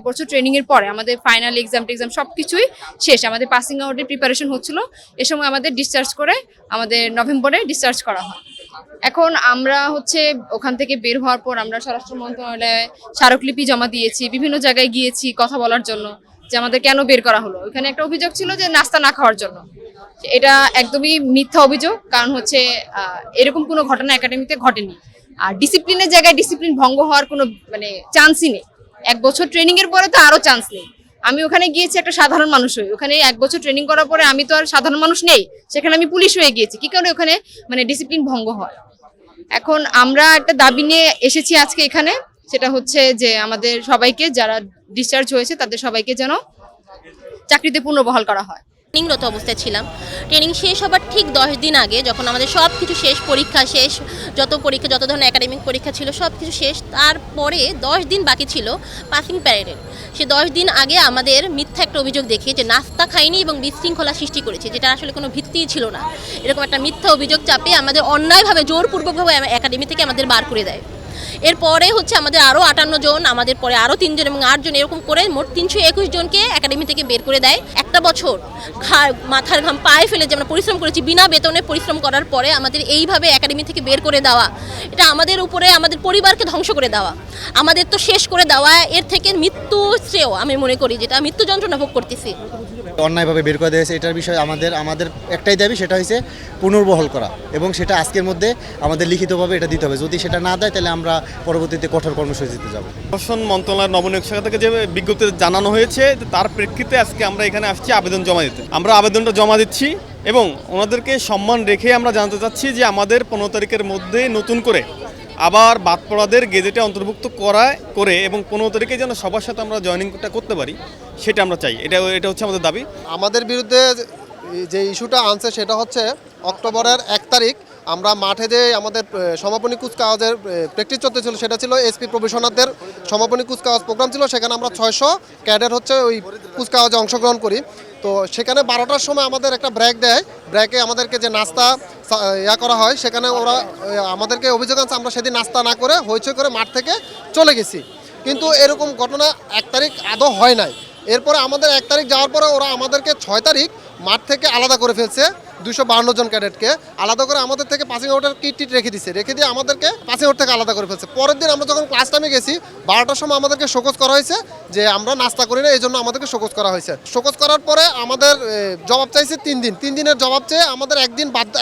বছর ট্রেনিং এর পরে আমাদের ফাইনাল এক্সাম সবকিছুই শেষ, আমাদের পাসিং আউটের প্রিপারেশন হচ্ছিল। এ সময় আমাদের ডিসচার্জ করে আমাদের নভেম্বরে ডিসচার্জ করা হয়। এখন আমরা ওখান থেকে বের হওয়ার পর আমরা স্বরাষ্ট্র মন্ত্রণালয়ে স্মারকলিপি জমা দিয়েছি, বিভিন্ন জায়গায় গিয়েছি কথা বলার জন্য যে আমাদের কেন বের করা হলো। ওখানে একটা অভিযোগ ছিল যে নাস্তা না খাওয়ার জন্য। এটা একদমই মিথ্যা অভিযোগ, কারণ এরকম কোনো ঘটনা একাডেমিতে ঘটেনি। আর ডিসিপ্লিনের জায়গায় ডিসিপ্লিন ভঙ্গ হওয়ার কোনো চান্সই নেই। 1 বছর ট্রেনিং এর পরে তো আরো চান্স নেই। আমি ওখানে গিয়েছি একটা সাধারণ মানুষ হয়ে, ওখানে 1 বছর ট্রেনিং করার পরে আমি তো আর সাধারণ মানুষ নেই, সেখানে আমি পুলিশ হয়ে গিয়েছি। কি কারণে ওখানে ডিসিপ্লিন ভঙ্গ হয়। এখন আমরা একটা দাবি নিয়ে এসেছি আজকে এখানে, সেটা যে আমাদের সবাইকে, যারা ডিসচার্জ হয়েছে তাদের সবাইকে যেন চাকরিতে পুনর্বহাল করা হয়। ট্রেনিংরত অবস্থায় ছিলাম। ট্রেনিং শেষ হবার ঠিক 10 দিন আগে, যখন আমাদের সব কিছু শেষ, পরীক্ষা শেষ, যত ধরনের একাডেমিক পরীক্ষা ছিল সব কিছু শেষ, তারপরে 10 দিন বাকি ছিল পাসিং প্যারেডের। সে 10 দিন আগে আমাদের মিথ্যা একটা অভিযোগ দেখে যে নাস্তা খাইনি এবং বিশৃঙ্খলা সৃষ্টি করেছে, যেটা আসলে কোনো ভিত্তিই ছিল না। এরকম একটা মিথ্যা অভিযোগ চাপে আমাদের অন্যায়ভাবে জোরপূর্বকভাবে একাডেমি থেকে আমাদের বার করে দেয়। এরপরে আমাদের আরও 58 জন, আমাদের পরে আরও 3 জন এবং 8 জন, এরকম করে মোট 321 জনকে একাডেমি থেকে বের করে দেয়। একটা বছর মাথার ঘাম পায়ে ফেলে যে আমরা পরিশ্রম করেছি, বিনা বেতনে পরিশ্রম করার পরে আমাদের এইভাবে একাডেমি থেকে বের করে দেওয়া, এটা আমাদের উপরে, আমাদের পরিবারকে ধ্বংস করে দেওয়া, আমাদের তো শেষ করে দেওয়া। এর থেকে মৃত্যু শ্রেয় আমি মনে করি, যেটা মৃত্যু যন্ত্রণা ভোগ করতেছি। অন্যায়ভাবে বের করে দিয়েছে, এটার বিষয়ে আমাদের একটাই দাবি, সেটা হচ্ছে পুনর্বহাল করা, এবং সেটা আজকের মধ্যে আমাদের লিখিতভাবে এটা দিতে হবে। যদি সেটা না দেয় তাহলে আমরা পরবর্তীতে কঠোর কর্মসূচিতে যাব। প্রশাসন মন্ত্রণালয়ের নবনিয়োগ শাখা থেকে যে বিজ্ঞপ্তি জানানো হয়েছে, তার প্রেক্ষিতে আজকে আমরা এখানে আসছি আবেদন জমা দিতে। আমরা আবেদনটা জমা দিচ্ছি এবং ওনাদেরকে সম্মান রেখে আমরা জানতে চাচ্ছি যে আমাদের 15 তারিখের মধ্যে নতুন করে আবার বাদ পড়াদের গেজেটে অন্তর্ভুক্ত করে এবং 15 তারিখে যেন সবার সাথে আমরা জয়েনিংটা করতে পারি, সেটা আমরা চাই। এটা হচ্ছে আমাদের দাবি। আমাদের বিরুদ্ধে যে ইস্যুটা আনছে সেটা হচ্ছে অক্টোবরের 1 তারিখ আমরা মাঠে যে আমাদের সমাপনী কুচকাওয়াজের প্র্যাকটিস চলতেছিল, সেটা ছিল এসপি প্রবেশনারদের সমাপনী কুচকাওয়াজ প্রোগ্রাম ছিল। সেখানে আমরা 600 ক্যাডেট ওই কুচকাওয়াজে অংশগ্রহণ করি। তো সেখানে 12টার সময় আমাদের একটা ব্রেক দেয়। ব্রেকে আমাদেরকে যে নাস্তা করা হয়, সেখানে ওরা আমাদেরকে অভিযোগ আনছে আমরা সেদিন নাস্তা না করে হইচই করে মাঠ থেকে চলে গেছি। কিন্তু এরকম ঘটনা 1 তারিখ আদৌ হয় নাই। এরপরে আমাদের 1 তারিখ যাওয়ার পরে ওরা আমাদেরকে 6 তারিখ মাঠ থেকে আলাদা করে ফেলছে। 252 জন ক্যাডেটকে আলাদা করে আমাদের থেকে পাসিং আউটের কিট রেখে দিয়ে আমাদেরকে পাসিং আউট থেকে আলাদা করে ফেলছে। পরের দিন আমরা যখন ক্লাস টাইমে গেছি 12টার সময় আমাদেরকে শোকজ করা হয়েছে যে আমরা নাস্তা করি না, এই জন্য আমাদেরকে শোকজ করা হয়েছে। শোকজ করার পরে আমাদের জবাব চাইছে 3 দিন। 3 দিনের জবাব চেয়ে আমাদের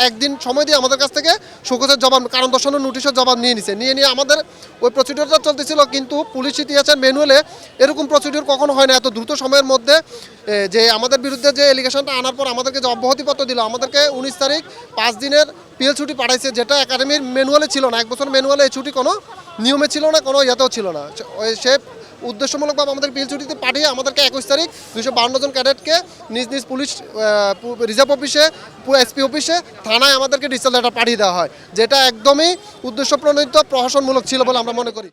একদিন সময় দিয়ে আমাদের কাছ থেকে শোকজের জবাব, কারণ দর্শানোর নোটিশের জবাব নিয়ে আমাদের ওই প্রসিডিওরটা চলতেছিল। কিন্তু পুলিশ ইতিহাসের ম্যানুয়ালে এরকম প্রসিডিওর কখনো হয় না এত দ্রুত সময়ের মধ্যে। যে আমাদের বিরুদ্ধে যে এলিগেশনটা আনার পর আমাদেরকে যে অব্যাহতিপত্র দিল, আমাদেরকে 19 তারিখ 5 দিনের পিএল ছুটি পাঠাইছে, যেটা একাডেমির ম্যানুয়ালে ছিল না। 1 বছর ম্যানুয়ালে এই ছুটি কোনো নিয়মে ছিল না, কোনো ইয়েতেও ছিল না। সে উদ্দেশ্যমূলকভাবে আমাদের পিএল ছুটিতে পাঠিয়ে আমাদেরকে 21 তারিখ 252 জন ক্যাডেটকে নিজ নিজ পুলিশ রিজার্ভ অফিসে, এসপি অফিসে, থানায় আমাদেরকে ডিসচার্জ লেটার পাঠিয়ে দেওয়া হয়, যেটা একদমই উদ্দেশ্যপ্রণোদিত প্রহসনমূলক ছিল বলে আমরা মনে করি।